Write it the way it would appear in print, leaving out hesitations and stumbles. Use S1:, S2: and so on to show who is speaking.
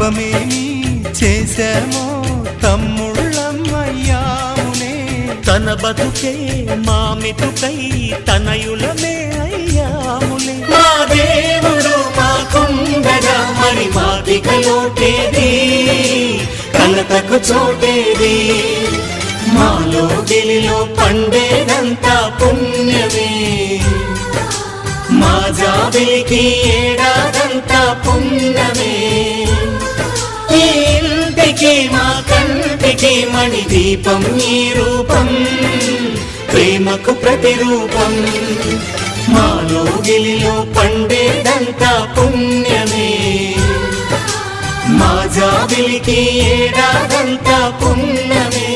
S1: పాపమేమి చేశామో తమ్ముళ్ళమయ్యామునే.
S2: తన బతుకే మామితుకై తనయులమే అయ్యాములే.
S3: మా దేవుడు మాకుండగా మరి మాదిక లోటేది, కలతకు చోటేది. మాలో గిలిలో పండేదంతా పుణ్యమే, మా జాబిలికి ఏడాదంతా పుణ్యమే. ఈ ఇంటికి మా కంటికి మణి దీపం ఈ రూపం, ప్రేమకు ప్రతిరూపం. మాలో గిలిలో పండేదంతా పుణ్యమే, మా జాబిలికి ఏడాదంతా పుణ్యమే.